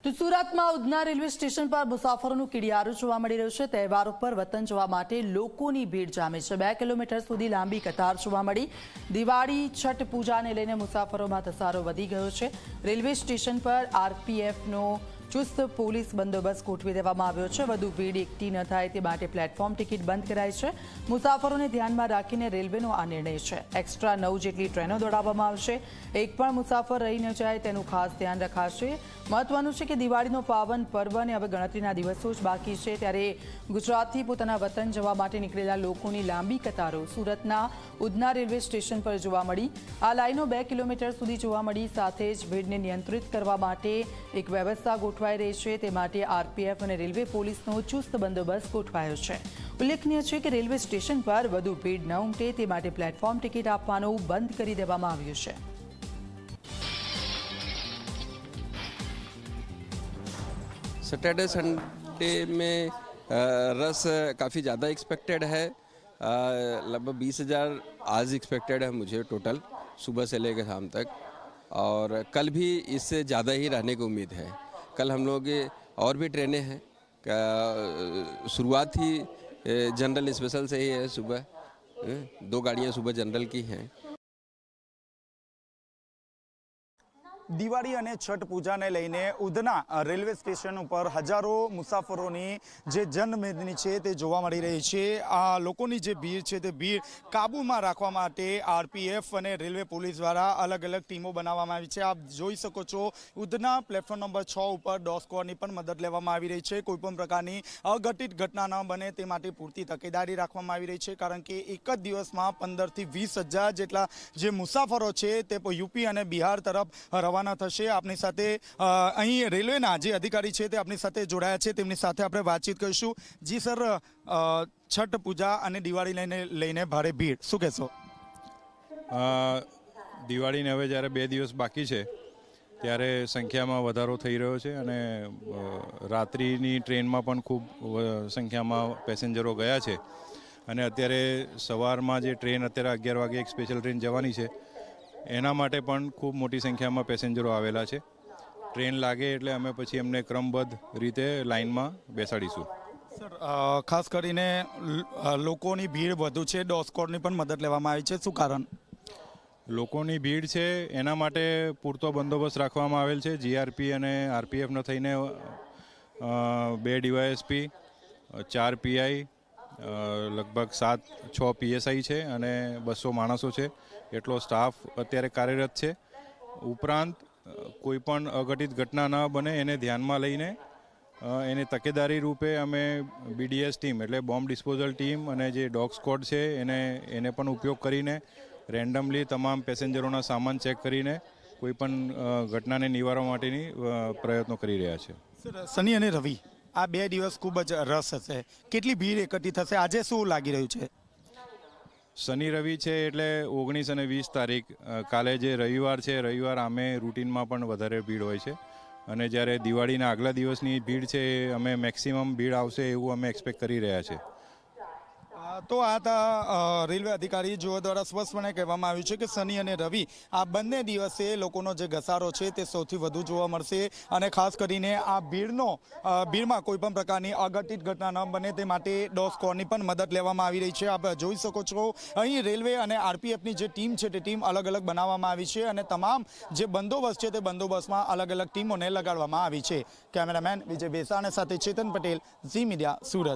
તો સુરતમાં Udhna railway station પર મુસાફરોનું કીડિયારું જોવા મળી રહ્યું છે। તહેવારો પર વતન જવા માટે લોકોની ભીડ જામે છે। 2 કિલોમીટર સુધી લાંબી કતાર જોવા મળી। દિવાળી છઠ પૂજાને લઈને મુસાફરોમાં ધસારો વધી ગયો છે। રેલવે સ્ટેશન પર આરપીએફનો ચુસ્ત પોલીસ બંદોબસ્ત ગોઠવી દેવામાં આવ્યો છે। વધુ ભીડ એકઠી ન થાય તે માટે પ્લેટફોર્મ ટિકિટ બંધ કરાઈ છે। મુસાફરોને ધ્યાનમાં રાખીને રેલવેનો આ નિર્ણય છે। એક્સ્ટ્રા 9 જેટલી ટ્રેનો દોડાવવામાં આવશે। એક પણ મુસાફર રહી ન જાય તેનું ખાસ ધ્યાન રખાશે। મહત્વનું છે કે દિવાળીનો પાવન પર્વ અને હવે ગણતરીના દિવસો જ બાકી છે, ત્યારે ગુજરાતથી પોતાના વતન જવા માટે નીકળેલા લોકોની લાંબી કતારો સુરતના ઉધના રેલવે સ્ટેશન પર જોવા મળી। આ લાઈનો 2 કિલોમીટર સુધી જોવા મળી। સાથે જ ભીડને નિયંત્રિત કરવા માટે એક વ્યવસ્થા ગોઠવાઈ રહી છે। તે માટે આરપીએફ અને રેલવે પોલીસનો ચુસ્ત બંદોબસ્ત ગોઠવાયો છે। ઉલ્લેખનીય છે કે રેલવે સ્ટેશન પર વધુ ભીડ ન ઉમટે તે માટે પ્લેટફોર્મ ટિકિટ આપવાનું બંધ કરી દેવામાં આવ્યું છે। सैटरडे संडे में रस काफ़ी ज़्यादा एक्सपेक्टेड है। लगभग 20,000 आज एक्सपेक्टेड है मुझे टोटल, सुबह से लेकर शाम तक, और कल भी इससे ज़्यादा ही रहने की उम्मीद है। कल हम लोग और भी ट्रेनें हैं। शुरुआत ही जनरल स्पेशल से ही है। सुबह 2 गाड़ियाँ सुबह जनरल की हैं। દિવાળી અને છઠ પૂજાને લઈને ઉધના રેલવે સ્ટેશન ઉપર હજારો મુસાફરોની જે જનમેદની છે તે જોવા મળી રહી છે। આ લોકોની જે ભીડ છે તે ભીડ કાબૂમાં રાખવા માટે આરપીએફ અને રેલવે પોલીસ દ્વારા અલગ અલગ ટીમો બનાવવામાં આવી છે। આપ જોઈ શકો છો ઉધના પ્લેટફોર્મ નંબર 6 ઉપર ડોગ સ્ક્વોડની પણ મદદ લેવામાં આવી રહી છે। કોઈપણ પ્રકારની અઘટિત ઘટના ન બને તે માટે પૂરતી તકેદારી રાખવામાં આવી રહી છે, કારણ કે એક જ દિવસમાં 15,000 થી 20,000 જેટલા જે મુસાફરો છે તે યુપી અને બિહાર તરફ રવાના થશે। આપની સાથે અહીં રેલવેના જે અધિકારી છે તે આપની સાથે જોડાયા છે, તેમની સાથે આપણે વાતચીત કરીશું। જી સર, છઠ પૂજા અને દિવાળી લઈને ભારે ભીડ, શું કહેશો? દિવાળીને હવે જ્યારે 2 દિવસ બાકી છે ત્યારે સંખ્યામાં વધારો થઈ રહ્યો છે અને રાત્રિની ટ્રેનમાં પણ ખૂબ સંખ્યામાં પેસેન્જરો ગયા છે। અને અત્યારે સવારમાં જે ટ્રેન અત્યારે 11 વાગે એક સ્પેશિયલ ટ્રેન જવાની છે એના માટે પણ ખૂબ મોટી સંખ્યામાં પેસેન્જરો આવેલા છે। ટ્રેન લાગે એટલે અમે પછી એમને ક્રમબદ્ધ રીતે લાઇનમાં બેસાડીશું। સર, ખાસ કરીને લોકોની ભીડ વધુ છે, ડોગ સ્ક્વોડની પણ મદદ લેવામાં આવી છે, શું કારણ? લોકોની ભીડ છે એના માટે પૂરતો બંદોબસ્ત રાખવામાં આવેલ છે। જીઆરપી અને આરપીએફનો થઈને 2 ડીવાયએસપી, 4 પીઆઈ, લગભગ 6 પીએસઆઈ છે અને 200 માણસો છે એટલો સ્ટાફ અત્યારે કાર્યરત છે। ઉપરાંત કોઈ પણ અઘટિત ઘટના ન બને એને ધ્યાનમાં લઈને એને તકેદારી રૂપે અમે બીડીએસ ટીમ એટલે બોમ્બ ડિસ્પોઝલ ટીમ અને જે ડોગ સ્ક્વોડ છે એને પણ ઉપયોગ કરીને રેન્ડમલી તમામ પેસેન્જરોના સામાન ચેક કરીને કોઈ પણ ઘટનાને નિવારવા માટેની પ્રયત્નો કરી રહ્યા છે। સર, શનિ અને રવિ આ 2 દિવસ ખૂબ જ રસ હશે, કેટલી ભીડ એકઠી થશે? આજે શું લાગી રહ્યું છે? શનિ રવિ છે એટલે 19 અને 20 તારીખ, કાલે જે રવિવાર છે, રવિવાર આમે રૂટીનમાં પણ વધારે ભીડ હોય છે અને જ્યારે દિવાળીના આગલા દિવસની ભીડ છે અમે મેક્સિમમ ભીડ આવશે એવું અમે એક્સપેક્ટ કરી રહ્યા છે। તો આ હતા રેલવે અધિકારી જેઓ દ્વારા સ્પષ્ટપણે કહેવામાં આવ્યું છે કે શનિ અને રવિ આ બંને દિવસે લોકોનો જે ઘસારો છે તે સૌથી વધુ જોવા મળશે અને ખાસ કરીને આ ભીડમાં કોઈ પણ પ્રકારની અઘટિત ઘટના ન બને તે માટે ડોગ સ્ક્વોડની પણ મદદ લેવામાં આવી રહી છે। આપ જોઈ શકો છો અહીં રેલવે અને આરપીએફની જે ટીમ છે તે ટીમ અલગ અલગ બનાવવામાં આવી છે અને તમામ જે બંદોબસ્ત છે તે બંદોબસ્તમાં અલગ અલગ ટીમોને લગાડવામાં આવી છે। કેમેરામેન વિજય બેસાણા સાથે ચેતન પટેલ, ઝી મીડિયા, સુરત।